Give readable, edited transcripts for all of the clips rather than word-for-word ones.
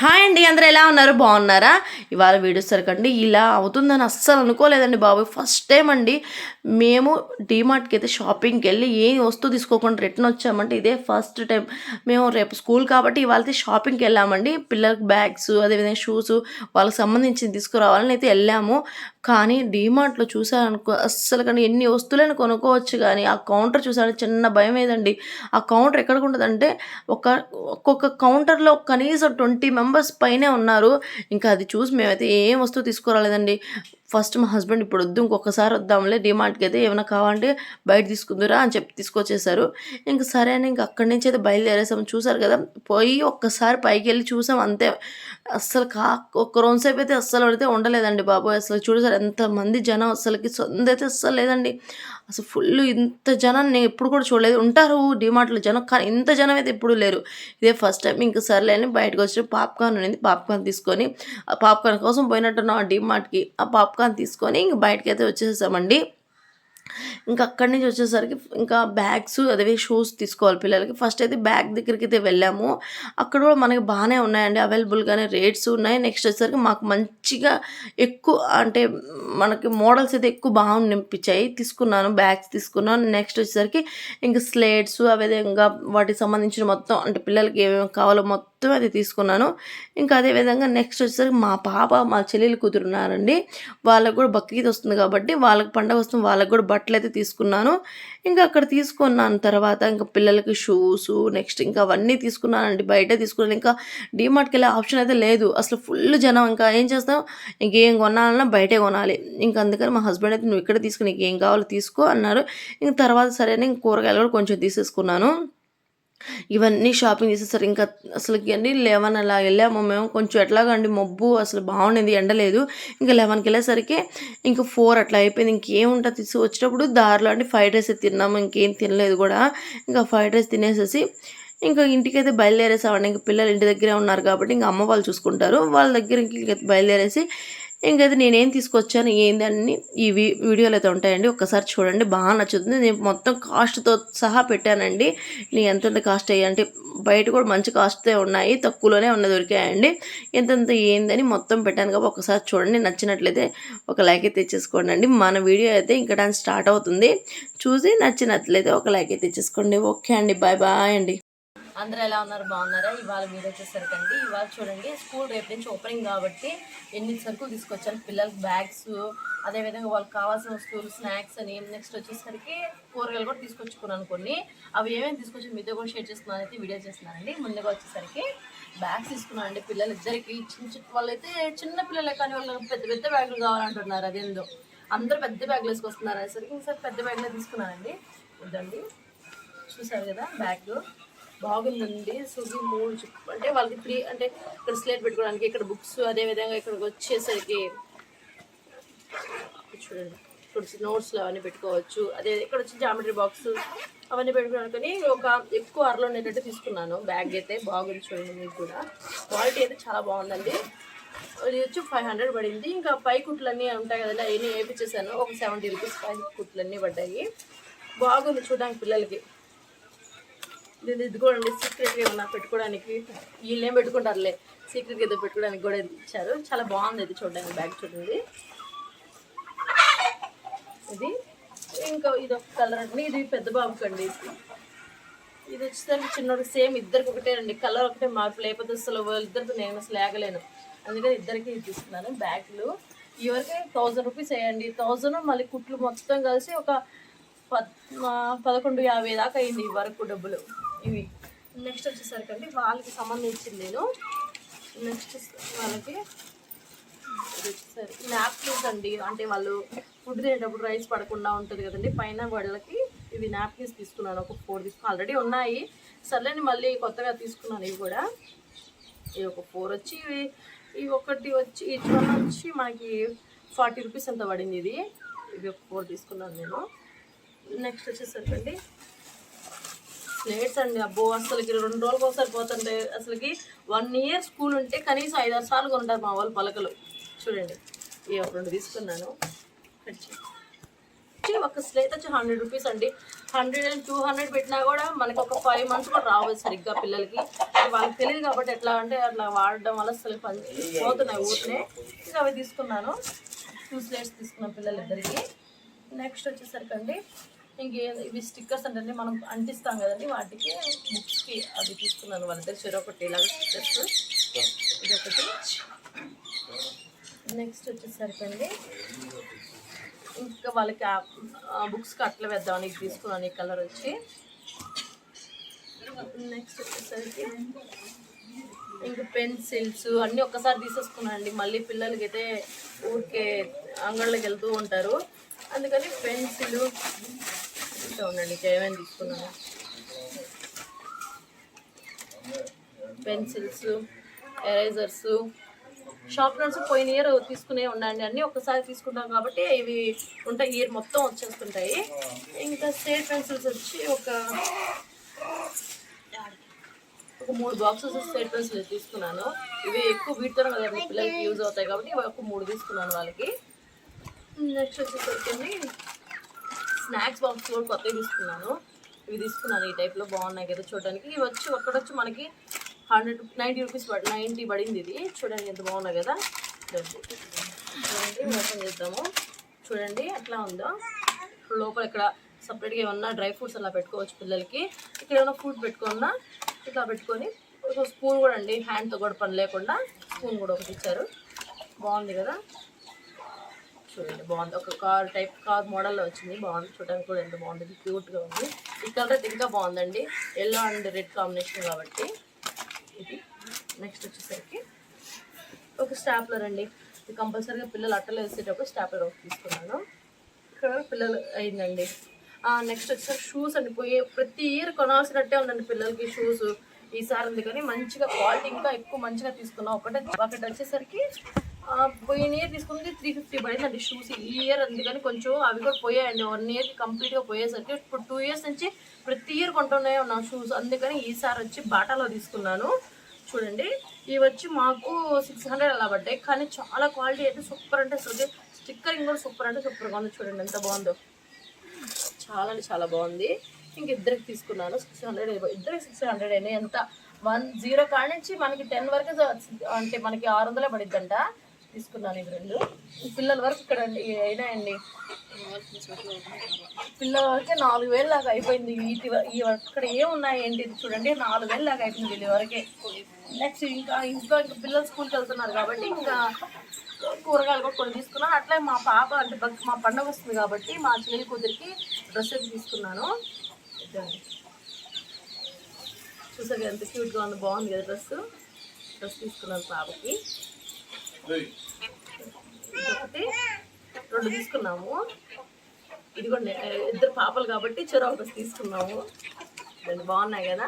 Hi అండి, అందరూ ఎలా ఉన్నారు? బాగున్నారా? ఇవాళ వీడియో సరికండి ఇలా అవుతుందని అస్సలు అనుకోలేదండి బాబు. ఫస్ట్ టైం అండి మేము డీమార్ట్కి అయితే షాపింగ్కి వెళ్ళి ఏ వస్తువు తీసుకోకుండా రిటర్న్ వచ్చామంటే ఇదే ఫస్ట్ టైం. మేము రేపు స్కూల్ కాబట్టి ఇవాళ షాపింగ్కి వెళ్ళామండి. పిల్లలకి బ్యాగ్స్, అదేవిధంగా షూస్, వాళ్ళకి సంబంధించింది తీసుకురావాలని అయితే వెళ్ళాము. కానీ డీమార్ట్‌లో చూసారనుకో అస్సలు కానీ ఎన్ని వస్తువులైనా కొనుక్కోవచ్చు కానీ ఆ కౌంటర్ చూసారా చిన్న భయం ఏదండి. ఆ కౌంటర్ ఎక్కడికుంటదంటే ఒక ఒక్కొక్క కౌంటర్‌లో కనీసం 20 మెంబర్స్ పైనే ఉన్నారు. ఇంకా అది చూసి మేమైతే ఏం వస్తువు తీసుకురాలేదండి. ఫస్ట్ మా హస్బెండ్ ఇప్పుడొద్దు ఇంకొకసారి వద్దాంలే డీమార్ట్‌కి అయితే ఏమైనా కావాలంటే బయట తీసుకుందురా అని చెప్పి తీసుకొచ్చేసారు. ఇంక సరే అని ఇంక అక్కడి నుంచి అయితే బయలుదేరేసాము. చూసారు కదా! పోయి ఒక్కసారి పైకెళ్ళి చూసాం అంతే. అస్సలు ఒక్క రోజు సేపు అయితే అస్సలు పడితే ఉండలేదండి బాబోయ్! అసలు చూసారా ఎంతమంది జనం అస్సలకి సందైతే అస్సలు లేదండి. అసలు ఫుల్లు ఇంత జనాన్ని నేను ఎప్పుడు కూడా చూడలేదు. ఉంటారు డీమార్ట్‌లో జనం కానీ ఇంత జనం అయితే ఎప్పుడూ లేరు. ఇదే ఫస్ట్ టైం. ఇంక సర్లే అని బయటకొచ్చి పాప్‌కార్న్ ఉన్నింది. పాప్‌కార్న్ తీసుకొని ఆ పాప్‌కార్న్ కోసం పోయినట్టున్నాం ఆ డీమార్ట్‌కి. ఆ పాప్‌కార్న్ తీసుకొని ఇంక బయటకైతే వచ్చేసామండి. ఇంకా అక్కడి నుంచి వచ్చేసరికి ఇంకా బ్యాగ్స్ అదే షూస్ తీసుకోవాలి పిల్లలకి. ఫస్ట్ అయితే బ్యాగ్ దగ్గరికైతే వెళ్ళాము. అక్కడ కూడా మనకి బాగానే ఉన్నాయండి. అవైలబుల్‌గానే రేట్స్ ఉన్నాయి. నెక్స్ట్ వచ్చేసరికి మాకు మంచిగా ఎక్కువ అంటే మనకి మోడల్స్ అయితే ఎక్కువ బాగునిపించాయి. తీసుకున్నాను. బ్యాగ్స్ తీసుకున్నాను. నెక్స్ట్ వచ్చేసరికి ఇంక స్లేట్స్ అదేవిధంగా వాటికి సంబంధించిన మొత్తం అంటే పిల్లలకి ఏమేమి కావాలో మొత్తం అది తీసుకున్నాను. ఇంకా అదే విధంగా నెక్స్ట్ వచ్చేసరికి మా పాప, మా చెల్లెలు కూతురు ఉన్నారండి. వాళ్ళకి కూడా బక్రీద్ వస్తుంది కాబట్టి వాళ్ళకి పండగ వస్తుంది. వాళ్ళకి కూడా బట్టలైతే తీసుకున్నాను. ఇంకా అక్కడ తీసుకున్నాను తర్వాత ఇంకా పిల్లలకి షూసు నెక్స్ట్ ఇంకా అవన్నీ తీసుకున్నానండి. బయటే తీసుకున్నాను. ఇంకా డీమార్ట్‌కెళ్ళే ఆప్షన్ అయితే లేదు. అసలు ఫుల్ జనం. ఇంకా ఏం చేస్తాం? ఇంకేం కొనాలన్నా బయటే కొనాలి. ఇంక అందుకని మా హస్బెండ్ అయితే "నువ్వు ఇక్కడే తీసుకో. నీకేం కావాలో తీసుకో" అన్నారు. ఇంక తర్వాత సరే అని కూరగాయలు కూడా కొంచెం తీసేసుకున్నాను. ఇవన్నీ షాపింగ్ చేసేసరికి ఇంకా అసలకి అండి 11 అలా వెళ్ళాము మేము. కొంచెం ఎట్లాగండి మబ్బు అసలు బాగుండింది, ఎండ లేదు. ఇంకా 11కి వెళ్ళేసరికి ఇంకా 4 అట్లా అయిపోయింది. ఇంకేముంటుంది వచ్చేటప్పుడు దారిలో అండి ఫ్రైడ్ రైస్ తిన్నాము. ఇంకేం తినలేదు కూడా. ఇంకా ఫ్రైడ్ రైస్ తినేసేసి ఇంకా ఇంటికైతే బయలుదేరేసామండి. ఇంక పిల్లలు ఇంటి దగ్గరే ఉన్నారు కాబట్టి ఇంక అమ్మ వాళ్ళు చూసుకుంటారు. వాళ్ళ దగ్గరికి ఇంక బయలుదేరేసి ఇంకైతే నేనేం తీసుకొచ్చాను ఏందని ఈ వీడియోలో అయితే ఉంటాయండి. ఒక్కసారి చూడండి, బాగా నచ్చుతుంది. నేను మొత్తం కాస్ట్‌తో సహా పెట్టానండి. నేను ఎంతెంత కాస్ట్ అయ్యాయి అంటే బయట కూడా మంచి కాస్ట్‌తే ఉన్నాయి. తక్కువలోనే దొరికాయండి. ఎంతెంత ఏందని మొత్తం పెట్టాను కాబట్టి ఒకసారి చూడండి. నచ్చినట్లయితే ఒక లైక్ అయితే ఇచ్చేసుకోండి. మన వీడియో అయితే ఇంకా స్టార్ట్ అవుతుంది. చూసి నచ్చినట్లయితే ఒక లైక్ అయితే ఇచ్చేసుకోండి. ఓకే అండి, బాయ్ బాయ్ అండి. అందరూ ఎలా ఉన్నారు? బాగున్నారా? ఇవాళ వీడియో వచ్చేసరికండి ఇవాళ చూడండి స్కూల్ రేపు నుంచి ఓపెనింగ్ కాబట్టి ఎన్ని సరుకులు తీసుకొచ్చాను. పిల్లలకి బ్యాగ్స్, అదేవిధంగా వాళ్ళకి కావాల్సిన వస్తువులు స్నాక్స్ అని, నెక్స్ట్ వచ్చేసరికి కూరగాయలు కూడా తీసుకొచ్చుకున్నాను కొన్ని. అవి ఏమేమి తీసుకొచ్చి మీతో కూడా షేర్ చేస్తున్నాను అయితే వీడియో చేస్తున్నానండి. ముందుగా వచ్చేసరికి బ్యాగ్స్ తీసుకున్నాను అండి పిల్లలు ఇద్దరికి. వాళ్ళైతే చిన్న పిల్లలే కానీ వాళ్ళు పెద్ద పెద్ద బ్యాగులు కావాలంటున్నారు. అదేందో అందరూ పెద్ద బ్యాగులు వేసుకొస్తున్నారు అనేసరికి ఈసారి పెద్ద బ్యాగ్లో తీసుకున్నానండి. ఇదండి చూసారు కదా బ్యాగ్ బాగుందండి. సుగి 3 అంటే వాళ్ళకి 3 అంటే ఇక్కడ స్లేట్ పెట్టుకోవడానికి, ఇక్కడ బుక్స్, అదేవిధంగా ఇక్కడికి వచ్చేసరికి చూడండి ఇప్పుడు నోట్స్లు అవన్నీ పెట్టుకోవచ్చు. అదే ఇక్కడ వచ్చి జామెట్రీ బాక్స్ అవన్నీ పెట్టుకోవడానికి ఒక ఎక్కువ అరలో ఉండేటట్టు తీసుకున్నాను. బ్యాగ్ అయితే బాగుంది చూడండి. మీకు కూడా క్వాలిటీ అయితే చాలా బాగుందండి. ఇది వచ్చి 500 పడింది. ఇంకా పై కుట్లన్నీ ఉంటాయి కదండి అవన్నీ వేయించేసాను. ఒక 70 రూపీస్ పై కుట్లన్నీ పడ్డాయి. బాగుంది చూడడానికి పిల్లలకి. ఇది ఇదిగోండి సీక్రెట్గా ఏమన్నా పెట్టుకోవడానికి, వీళ్ళు ఏం పెట్టుకుంటారులే సీక్రెట్గా ఏదో పెట్టుకోవడానికి కూడా ఇచ్చారు. చాలా బాగుంది ఇది చూడడానికి. బ్యాగ్ చూడండి ఇది. ఇంకా ఇది ఒక కలర్ అండి. ఇది పెద్ద బాబుకి అండి. ఇది వచ్చేసరికి చిన్నోడు సేమ్ ఇద్దరికి ఒకటేనండి. కలర్ ఒకటే మార్పు, లేకపోతే అసలు ఇద్దరికి నేను అసలు లేగలేను. అందుకని ఇద్దరికి ఇది తీసుకున్నాను. బ్యాగ్లు ఇవరికి 1000 రూపీస్ వేయండి. 1000 మళ్ళీ కుట్లు మొత్తం కలిసి ఒక 1150 దాకా అయింది ఈ వరకు డబ్బులు ఇవి. నెక్స్ట్ వచ్చేసరికి అండి వాళ్ళకి సంబంధించింది నేను నెక్స్ట్ వాళ్ళకి ఇది వచ్చేసరికి నాప్కిన్స్ అండి. అంటే వాళ్ళు ఫుడ్ తినేటప్పుడు రైస్ పడకుండా ఉంటుంది కదండి పైన వాళ్ళకి. ఇవి నాప్కిన్స్ తీసుకున్నాను. ఒక 4 తీసుకున్నాను. ఆల్రెడీ ఉన్నాయి సర్లేని మళ్ళీ కొత్తగా తీసుకున్నాను. ఇవి కూడా ఇవి ఒక 4 వచ్చి ఇవి ఒకటి వచ్చి ఈచ్ వన్ వచ్చి మనకి 40 రూపీస్ అంత పడింది. ఇవి ఒక 4 తీసుకున్నాను నేను. నెక్స్ట్ వచ్చేసరికి అండి స్లేట్స్ అండి. అబ్బో అసలుకి 2 రోజులకు ఒకసారి పోతుంటే అసలుకి 1 ఇయర్ స్కూల్ ఉంటే కనీసం 5-6 సార్లు కొంటారు మా వాళ్ళు పలకలు. చూడండి ఇవి ఒక 2 తీసుకున్నాను. వచ్చి ఒక స్లేట్ వచ్చి 100 రూపీస్ అండి. 100 and 200 పెట్టినా కూడా మనకి ఒక 5 months కూడా రావు సరిగ్గా పిల్లలకి. వాళ్ళకి తెలియదు కాబట్టి ఎట్లా అంటే అట్లా వాడడం వల్ల అసలు పోతున్నాయి ఊరినే. ఇంకా అవి తీసుకున్నాను, 2 స్లేట్స్ తీసుకున్నాను పిల్లలిద్దరికి. నెక్స్ట్ వచ్చేసరికి అండి ఇవి స్టిక్కర్స్ అంటే మనం అంటిస్తాం కదండి వాటికి, బుక్స్కి అవి తీసుకున్నాను. వాళ్ళిద్దరు చెరొకటి ఇలాగ స్టిక్కర్స్, ఇదొకటి. నెక్స్ట్ వచ్చేసరికి అండి ఇంకా వాళ్ళకి బుక్స్కి అట్లా వేద్దామని ఇది తీసుకున్నాను, ఈ కలర్ వచ్చి. నెక్స్ట్ వచ్చేసరికి ఇంకా పెన్సిల్స్ అన్నీ ఒక్కసారి తీసేసుకున్నాను అండి. మళ్ళీ పిల్లలకి అయితే ఊరికే అంగళ్ళకి వెళ్తూ ఉంటారు, అందుకని పెన్సిల్ ఇంకా ఉండండి. ఇంకా ఏమైనా తీసుకున్నాను, పెన్సిల్స్, ఎరేజర్స్, షార్ప్నర్స్ పోయిన ఇయర్ తీసుకునే ఉండండి. అన్నీ ఒక్కసారి తీసుకుంటాం కాబట్టి ఇవి ఉంటాయి, ఇయర్ మొత్తం వచ్చేస్తుంటాయి. ఇంకా స్టేట్ పెన్సిల్స్ వచ్చి ఒక 3 బాక్సెస్ స్టేట్ పెన్సిల్ తీసుకున్నాను. ఇవి ఎక్కువ వీటితో కదా పిల్లలకి యూజ్ అవుతాయి కాబట్టి ఇవి ఒక 3 తీసుకున్నాను వాళ్ళకి. నెక్స్ట్ వచ్చేసరికి స్నాక్స్ బాక్స్ కూడా కొత్తవి తీసుకున్నాను. ఇవి తీసుకున్నాను, ఈ టైప్లో బాగున్నాయి కదా చూడడానికి. ఇవి వచ్చి ఒక్కడొచ్చి మనకి 190 రూపీస్ 90 పడింది. ఇది చూడండి ఎంత బాగున్నాయి కదా. చూడండి ఓపెన్ చేద్దాము, చూడండి ఎట్లా ఉందో. లోపల ఇక్కడ సపరేట్గా ఏమన్నా డ్రై ఫ్రూట్స్ అలా పెట్టుకోవచ్చు పిల్లలకి. ఇక్కడ ఏమైనా ఫ్రూట్ పెట్టుకున్నా ఇట్లా పెట్టుకొని, ఒక స్పూన్ కూడా అండి, హ్యాండ్తో కూడా పని లేకుండా స్పూన్ కూడా ఒకటి ఇచ్చారు. బాగుంది కదా, చూడండి బాగుంది. ఒక కార్ మోడల్లో వచ్చింది, బాగుంది చూడడానికి కూడా ఎంత బాగుంది, క్యూట్గా ఉంది. ఈ కలర్ అయితే ఇంకా బాగుందండి, ఎల్లో అండ్ రెడ్ కాంబినేషన్ కాబట్టి ఇది. నెక్స్ట్ వచ్చేసరికి ఒక స్టాప్లర్ అండి, ఇది కంపల్సరీగా పిల్లలు అట్టలు వేసేటప్పుడు స్టాప్లర్ ఒకటి తీసుకున్నాను. ఇక్కడ పిల్లలు అయిందండి. నెక్స్ట్ వచ్చేసరికి షూస్ అండి, ప్రతి ఇయర్ కొనాల్సినట్టే ఉందండి పిల్లలకి షూస్. ఈసారి అందుకని మంచిగా క్వాలిటీ ఇంకా ఎక్కువ మంచిగా తీసుకున్నాం. ఒకటి వచ్చేసరికి పోయిన ఇయర్ తీసుకుంది 350 పడిందండి షూస్. ఈ ఇయర్ అందుకని కొంచెం అవి కూడా పోయాయండి, 1 ఇయర్కి కంప్లీట్గా పోయేసరికి. ఇప్పుడు 2 ఇయర్స్ నుంచి ప్రతి ఇయర్ కొంటున్నాయి ఉన్నాం షూస్, అందుకని ఈసారి వచ్చి బాటాలో తీసుకున్నాను. చూడంండి ఇవి వచ్చి మాకు 600 అలా పడ్డాయి, కానీ చాలా క్వాలిటీ అయితే సూపర్ అంటే అసలు. స్టిక్కరింగ్ కూడా సూపర్ అంటే సూపర్గా ఉంది, చూడండి ఎంత బాగుందో, చాలా అంటే చాలా బాగుంది. ఇంక ఇద్దరికి తీసుకున్నాను 600, ఇద్దరికి 600 అయినాయి. ఎంత 10 కాడ నుంచి మనకి 10 వరకు అంటే మనకి 600 పడిద్దంట. తీసుకున్నాను ఇవి 2. పిల్లల వరకు ఇక్కడ అయినాయండి, పిల్లల వరకే 4000 లాగా అయిపోయింది. ఇక్కడ ఏమున్నాయి ఏంటి చూడండి, 4000 లాగా అయిపోయింది వీళ్ళ వరకే. నెక్స్ట్ ఇంకా పిల్లలు స్కూల్కి వెళ్తున్నారు కాబట్టి ఇంకా కూరగాయలు కూడా కొన్ని తీసుకున్నాను. అట్లా మా పాప అంటే మా పండుగ వస్తుంది కాబట్టి మా చెల్లి కూతురికి డ్రెస్ అయితే తీసుకున్నాను. చూసారు ఎంత క్యూట్గా ఉంది, బాగుంది కదా డ్రెస్ తీసుకున్నాను పాపకి. ఒకటి 2 తీసుకున్నాము, ఇది కూడా ఇద్దరు పాపలు కాబట్టి చెరొక డ్రెస్ తీసుకున్నాము. రెండు బాగున్నాయి కదా.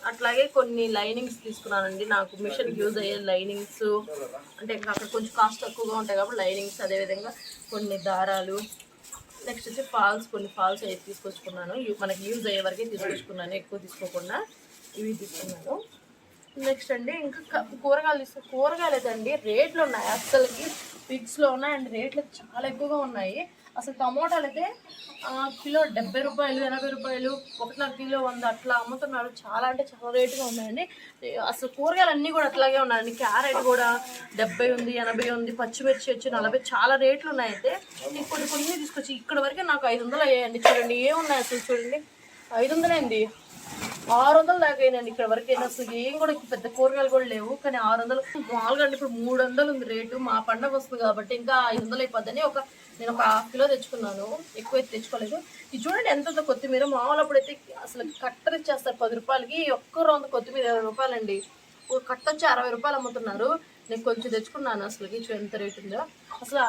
అట్లాగే కొన్ని లైనింగ్స్ తీసుకున్నానండి, నాకు మిషన్కి యూజ్ అయ్యే లైనింగ్స్. అంటే అక్కడ కొంచెం కాస్ట్ తక్కువగా ఉంటాయి కాబట్టి లైనింగ్స్, అదేవిధంగా కొన్ని దారాలు. నెక్స్ట్ వచ్చి కొన్ని ఫాల్స్ అయితే తీసుకొచ్చుకున్నాను, మనకి యూజ్ అయ్యే వరకే తీసుకొచ్చుకున్నాను, ఎక్కువ తీసుకోకుండా ఇవి తీసుకున్నాను. నెక్స్ట్ అండి ఇంకా కూరగాయలు అయితే అండి రేట్లు ఉన్నాయి, అస్సలకి పిక్స్లో ఉన్నాయండి, రేట్లు చాలా ఎక్కువగా ఉన్నాయి. అసలు టమోటాలు అయితే కిలో 70 రూపాయలు, 80 రూపాయలు, 1.5 కిలో 100 అట్లా అమ్ముతున్నారు. చాలా అంటే చాలా రేటుగా ఉన్నాయండి. అసలు కూరగాయలు అన్నీ కూడా అట్లాగే ఉన్నాయండి. క్యారెట్ కూడా 70 ఉంది, 80 ఉంది, పచ్చిమిర్చి వచ్చి 40, చాలా రేట్లు ఉన్నాయి. అయితే కొన్ని తీసుకొచ్చి ఇక్కడ వరకే నాకు 500 అయ్యాయండి. చూడండి ఏమున్నాయి అసలు, చూడండి 500 అయింది, 600 దాకా అయినండి ఇక్కడ వరకు. అసలు ఏం కూడా పెద్ద కూరగాయలు కూడా లేవు, కానీ 600 మామూలుగా అంటే ఇప్పుడు 300 ఉంది రేటు. మా పండగ వస్తుంది కాబట్టి ఇంకా 500 అయిపోద్దని నేను ఒక 1/2 కిలో తెచ్చుకున్నాను, ఎక్కువైతే తెచ్చుకోలేదు. ఇది చూడండి ఎంత కొత్తిమీర, మామూలు అప్పుడైతే అసలు కట్టర్ ఇచ్చేస్తారు 10 రూపాయలకి. ఒక్క రౌండ్ కొత్తిమీర 20 రూపాయలండి, ఒక కట్ట వచ్చి 60 రూపాయలు అమ్ముతున్నారు. నేను కొంచెం తెచ్చుకున్నాను, అసలుకి ఎంత రేటు ఉందో అసలు.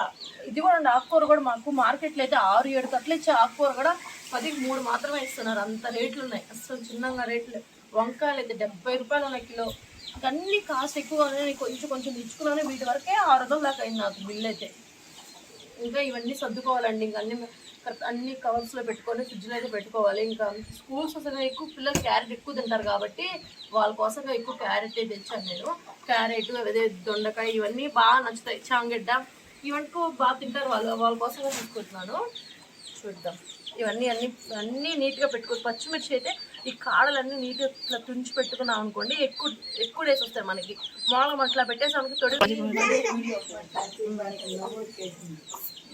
ఇది కూడా అండి ఆకుకూర కూడా మాకు మార్కెట్లో అయితే 6-7 కట్టలు ఇచ్చే ఆకుకూర కూడా 10కి 3 మాత్రమే ఇస్తున్నారు, అంత రేట్లు ఉన్నాయి అసలు. చిన్నగా రేట్లు. వంకాయలు అయితే 70 రూపాయలు ఉన్నాయి కిలో. అన్నీ కాస్ట్ ఎక్కువ ఉన్నాయి, కొంచెం తెచ్చుకున్నాను. వీటి వరకే 600 దాకా అయింది నాకు బిల్ అయితే. ఇంకా ఇవన్నీ సర్దుకోవాలండి, ఇంకా అన్నీ అన్ని కవర్స్లో పెట్టుకొని ఫ్రిడ్జ్లో అయితే పెట్టుకోవాలి. ఇంకా స్కూల్స్ వస్తే ఎక్కువ పిల్లలు క్యారెట్ ఎక్కువ తింటారు కాబట్టి వాళ్ళ కోసంగా ఎక్కువ క్యారెట్ తెచ్చాను నేను. క్యారెట్ అదే దొండకాయ ఇవన్నీ బాగా నచ్చుతాయి. చాంగడ్డ ఇవన్నీ బాగా తింటారు వాళ్ళు, వాళ్ళ కోసంగా తీసుకుంటున్నాను. చూద్దాం. ఇవన్నీ అన్నీ నీట్గా పెట్టుకోవచ్చు. పచ్చిమిర్చి అయితే ఈ కాడలన్నీ నీట్గా ఇట్లా తుంచి పెట్టుకున్నాం అనుకోండి ఎక్కువ డేస్ వస్తాయి మనకి. మామూలుగా అట్లా పెట్టేసానికి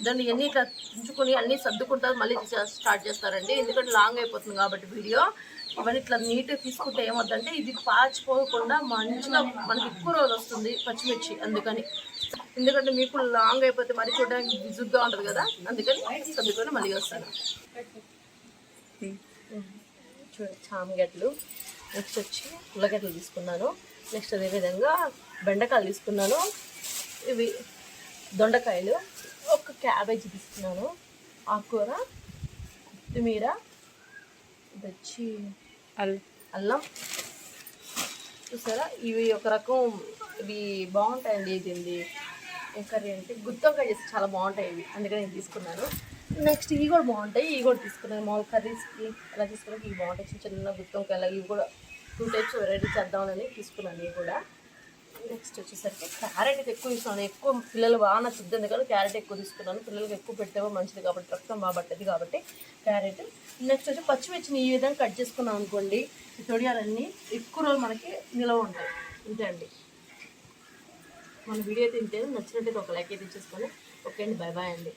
దాన్ని ఇవన్నీ ఇట్లా తుంచుకొని అన్నీ సర్దుకుంటారు, మళ్ళీ స్టార్ట్ చేస్తారండి. ఎందుకంటే లాంగ్ అయిపోతుంది కాబట్టి వీడియో. ఇవన్నీ ఇట్లా నీట్గా తీసుకుంటే ఏమవుతుందంటే ఇది పాచిపోకుండా మంచిగా మనకి ఎక్కువ రోజులు వస్తుంది పచ్చిమిర్చి. ఎందుకంటే మీకు లాంగ్ అయిపోతే మరి చూడడానికి విజుగ్గా ఉంటుంది కదా, అందుకని సర్దుకొని మళ్ళీ వస్తాను. చూడండి చామగడ్డలు, నెక్స్ట్ వచ్చి ఉల్లగడ్డలు తీసుకున్నాను. నెక్స్ట్ అదేవిధంగా బెండకాయలు తీసుకున్నాను, ఇవి దొండకాయలు, ఒక క్యాబేజీ తీసుకున్నాను, ఆకుకూర, కొత్తిమీర, ఇది వచ్చి అల్లం. చూసారా ఇవి ఒక రకం ఇవి బాగుంటాయండి. ఇది ఏం కర్రీ అంటే గుత్తొంకాయ చేస్తే చాలా బాగుంటాయి ఇవి, అందుకని నేను తీసుకున్నాను. నెక్స్ట్ ఇవి కూడా బాగుంటాయి, ఇవి కూడా తీసుకున్నాను. మామూలు కర్రీస్కి అలా తీసుకున్నాక ఇవి బాగుంటాయి. చిన్న చిన్న గుత్తొంకాయలు ఇవి కూడా 2 టైప్స్ వెరైటీ చేద్దామని తీసుకున్నాను ఇవి కూడా. నెక్స్ట్ వచ్చేసరికి క్యారెట్ అయితే ఎక్కువ తీసుకున్నాను. ఎక్కువ పిల్లలు బాగా నచ్చుద్ది, ఎందుకంటే క్యారెట్ ఎక్కువ తీసుకున్నాను. పిల్లలకి ఎక్కువ పెట్టేవో మంచిది కాబట్టి, రక్తం బాగా పట్టేది కాబట్టి క్యారెట్. నెక్స్ట్ వచ్చి పచ్చిమిర్చిని ఈ విధంగా కట్ చేసుకున్నాం అనుకోండి, ఈ తొడియాలన్నీ ఎక్కువ రోజులు మనకి నిలవ ఉంటాయి. ఇంతే అండి. మన వీడియో అయితే ఇంతే. నచ్చినట్టయితే ఒక లైక్ అయితే ఇచ్చేసుకొని ఓకే అండి, బాయ్ బాయ్ అండి.